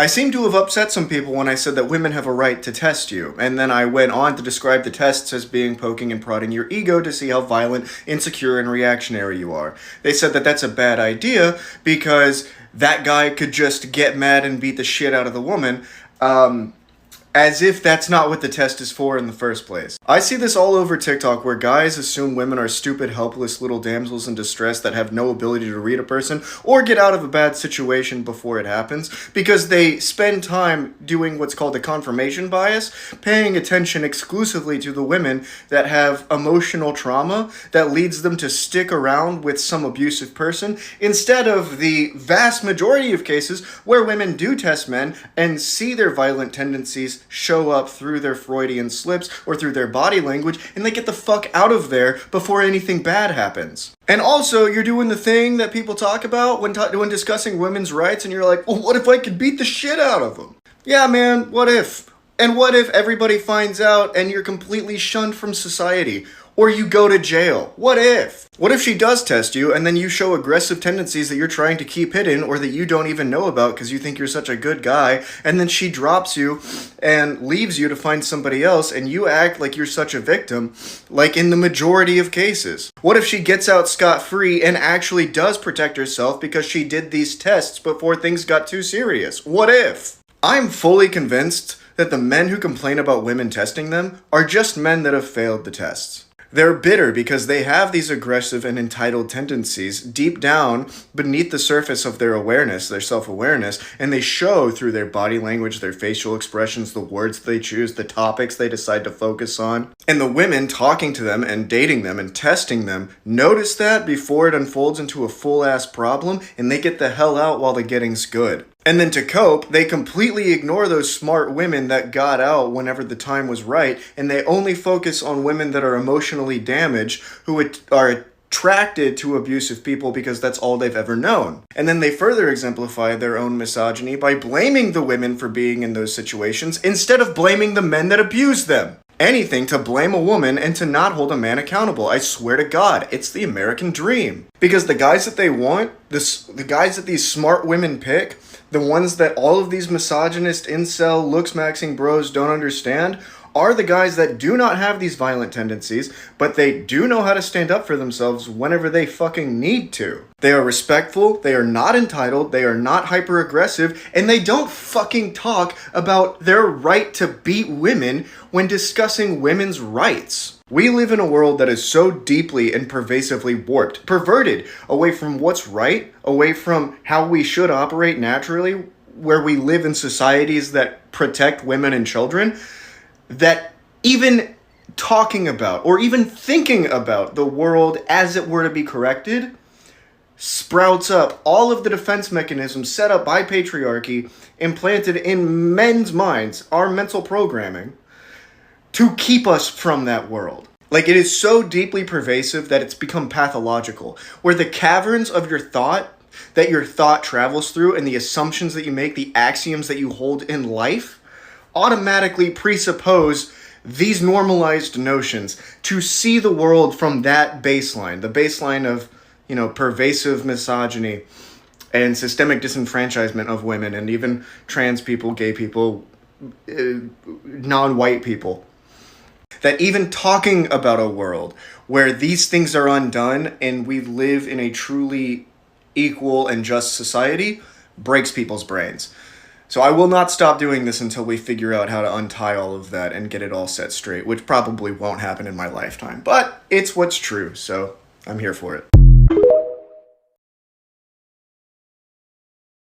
I seem to have upset some people when I said that women have a right to test you, and then I went on to describe the tests as being poking and prodding your ego to see how violent, insecure, and reactionary you are. They said that that's a bad idea because that guy could just get mad and beat the shit out of the woman, as if that's not what the test is for in the first place. I see this all over TikTok where guys assume women are stupid, helpless little damsels in distress that have no ability to read a person or get out of a bad situation before it happens because they spend time doing what's called a confirmation bias, paying attention exclusively to the women that have emotional trauma that leads them to stick around with some abusive person instead of the vast majority of cases where women do test men and see their violent tendencies show up through their Freudian slips or through their body language, and they get the fuck out of there before anything bad happens. And also, you're doing the thing that people talk about when discussing women's rights, and you're like, well, what if I could beat the shit out of them? Yeah, man, what if? And what if everybody finds out and you're completely shunned from society? Or you go to jail? What if? What if she does test you and then you show aggressive tendencies that you're trying to keep hidden or that you don't even know about because you think you're such a good guy, and then she drops you and leaves you to find somebody else and you act like you're such a victim, like in the majority of cases? What if she gets out scot-free and actually does protect herself because she did these tests before things got too serious? What if? I'm fully convinced that the men who complain about women testing them are just men that have failed the tests. They're bitter because they have these aggressive and entitled tendencies deep down beneath the surface of their awareness, their self-awareness, and they show through their body language, their facial expressions, the words they choose, the topics they decide to focus on. And the women talking to them and dating them and testing them notice that before it unfolds into a full-ass problem, and they get the hell out while the getting's good. And then to cope, they completely ignore those smart women that got out whenever the time was right, and they only focus on women that are emotionally damaged, who are attracted to abusive people because that's all they've ever known. And then they further exemplify their own misogyny by blaming the women for being in those situations instead of blaming the men that abuse them. Anything to blame a woman and to not hold a man accountable. I swear to God, it's the American dream. Because the guys that they want, the guys that these smart women pick, the ones that all of these misogynist, incel, looks-maxing bros don't understand, are the guys that do not have these violent tendencies, but they do know how to stand up for themselves whenever they fucking need to. They are respectful, they are not entitled, they are not hyper-aggressive, and they don't fucking talk about their right to beat women when discussing women's rights. We live in a world that is so deeply and pervasively warped, perverted, away from what's right, away from how we should operate naturally, where we live in societies that protect women and children, that even talking about or even thinking about the world as it were to be corrected sprouts up all of the defense mechanisms set up by patriarchy, implanted in men's minds, our mental programming, to keep us from that world. Like, it is so deeply pervasive that it's become pathological, where the caverns of your thought, that your thought travels through, and the assumptions that you make, the axioms that you hold in life, automatically presuppose these normalized notions to see the world from that baseline, the baseline of, pervasive misogyny and systemic disenfranchisement of women and even trans people, gay people, non-white people. That even talking about a world where these things are undone and we live in a truly equal and just society breaks people's brains. So I will not stop doing this until we figure out how to untie all of that and get it all set straight, which probably won't happen in my lifetime. But it's what's true, so I'm here for it.